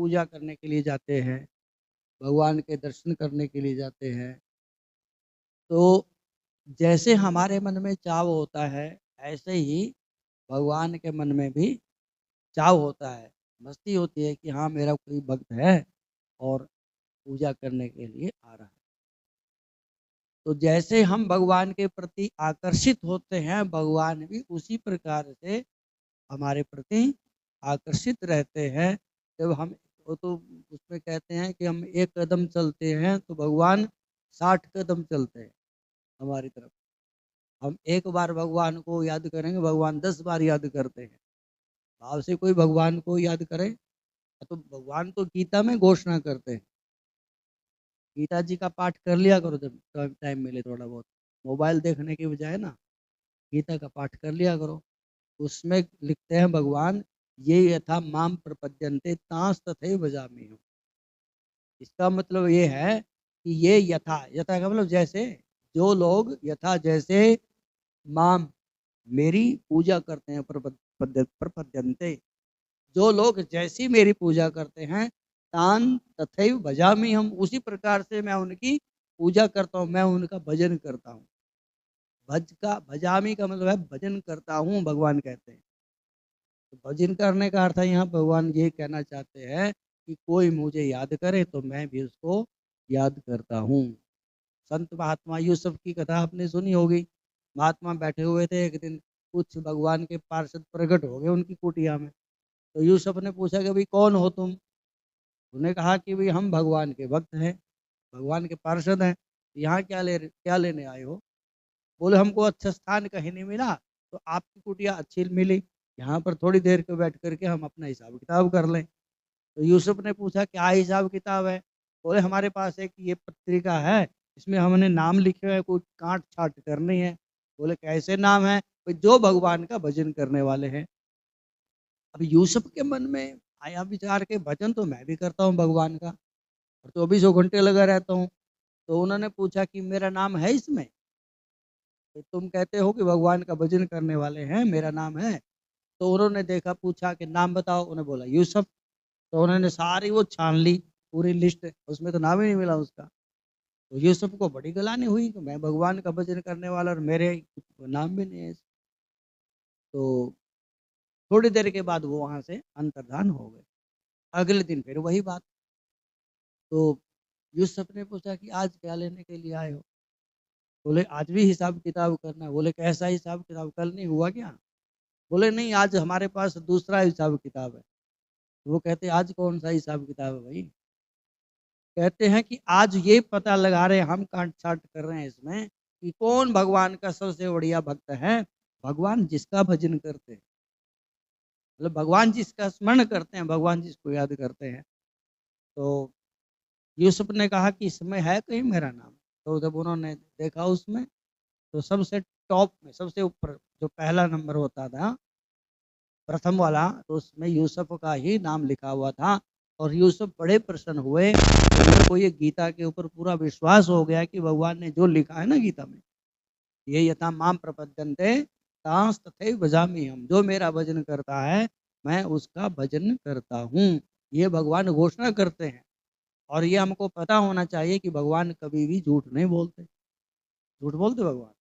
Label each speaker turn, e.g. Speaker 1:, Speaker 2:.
Speaker 1: पूजा करने के लिए जाते हैं, भगवान के दर्शन करने के लिए जाते हैं, तो जैसे हमारे मन में चाव होता है, ऐसे ही भगवान के मन में भी चाव होता है, मस्ती होती है कि हाँ, मेरा कोई भक्त है और पूजा करने के लिए आ रहा है। तो जैसे हम भगवान के प्रति आकर्षित होते हैं, भगवान भी उसी प्रकार से हमारे प्रति आकर्षित रहते हैं। जब हम वो तो उसमें कहते हैं कि हम एक कदम चलते हैं तो भगवान 60 कदम चलते हैं हमारी तरफ। हम एक बार भगवान को याद करेंगे, भगवान 10 बार याद करते हैं। भाव से कोई भगवान को याद करे तो भगवान तो गीता में घोषणा करते हैं। गीता जी का पाठ कर लिया करो जब टाइम मिले थोड़ा बहुत, मोबाइल देखने की बजाय ना गीता का पाठ कर लिया करो। उसमें लिखते हैं भगवान, ये यथा माम प्रपद्यन्ते तांस तथैव भजामि हूँ। इसका मतलब ये है कि ये यथा, यथा का मतलब जैसे, जो लोग यथा जैसे माम मेरी पूजा करते हैं, प्रपद्यन्ते जो लोग जैसी मेरी पूजा करते हैं, तान तथैव भजामि हम, उसी प्रकार से मैं उनकी पूजा करता हूँ, मैं उनका भजन करता हूँ। भजामी का मतलब है भजन करता हूँ, भगवान कहते हैं। तो भजन करने का अर्थ है यहाँ भगवान ये कहना चाहते हैं कि कोई मुझे याद करे तो मैं भी उसको याद करता हूँ। संत महात्मा यूसुफ की कथा आपने सुनी होगी। महात्मा बैठे हुए थे, एक दिन कुछ भगवान के पार्षद प्रकट हो गए उनकी कुटिया में। तो यूसुफ ने पूछा कि भाई कौन हो तुम? उन्होंने कहा कि भाई हम भगवान के भक्त हैं, भगवान के पार्षद हैं। यहाँ क्या लेने आए हो? बोले हमको अच्छा स्थान कहीं नहीं मिला, तो आपकी कुटिया अच्छी मिली, यहाँ पर थोड़ी देर को बैठ करके हम अपना हिसाब किताब कर लें। तो यूसुफ ने पूछा क्या हिसाब किताब है? बोले हमारे पास एक ये पत्रिका है, इसमें हमने नाम लिखे हुए हैं, कुछ काट छाट करनी है। बोले कैसे नाम है? जो भगवान का भजन करने वाले हैं। अब यूसुफ के मन में आया विचार के भजन तो मैं भी करता हूँ भगवान का, और 24 घंटे लगा रहता हूँ। तो उन्होंने पूछा कि मेरा नाम है इसमें? तो तुम कहते हो कि भगवान का भजन करने वाले हैं, मेरा नाम है। तो उन्होंने देखा, पूछा कि नाम बताओ, उन्होंने बोला यूसुफ। तो उन्होंने सारी वो छान ली, पूरी लिस्ट, उसमें तो नाम ही नहीं मिला उसका। तो यूसुफ को बड़ी गलानी हुई कि मैं भगवान का भजन करने वाला और मेरे नाम भी नहीं है। तो थोड़ी देर के बाद वो वहाँ से अंतर्धान हो गए। अगले दिन फिर वही बात। तो यूसुफ ने पूछा कि आज क्या लेने के लिए आए हो? बोले आज भी हिसाब किताब करना है। बोले कैसा हिसाब किताब, कल नहीं हुआ क्या? बोले नहीं, आज हमारे पास दूसरा हिसाब किताब है। वो कहते आज कौन सा हिसाब किताब है भाई? कहते हैं कि आज ये पता लगा रहे, हम काट छाट कर रहे हैं इसमें कि कौन भगवान का सबसे बढ़िया भक्त है। भगवान जिसका भजन करते हैं, मतलब भगवान जिसका स्मरण करते हैं, भगवान जिसको याद करते हैं। तो यूसुफ ने कहा कि इसमें है कहीं मेरा नाम? तो जब उन्होंने देखा उसमें, तो सबसे टॉप में, सबसे ऊपर जो पहला नंबर होता था, प्रथम वाला, तो उसमें यूसुफ का ही नाम लिखा हुआ था। और यूसुफ बड़े प्रसन्न हुए, उनको ये गीता के ऊपर पूरा विश्वास हो गया कि भगवान ने जो लिखा है ना गीता में, ये यथा माम प्रपद्यन्ते तांस तथैव भजामि हम, जो मेरा भजन करता है मैं उसका भजन करता हूँ, ये भगवान घोषणा करते हैं। और ये हमको पता होना चाहिए कि भगवान कभी भी झूठ नहीं बोलते। झूठ बोलते भगवान?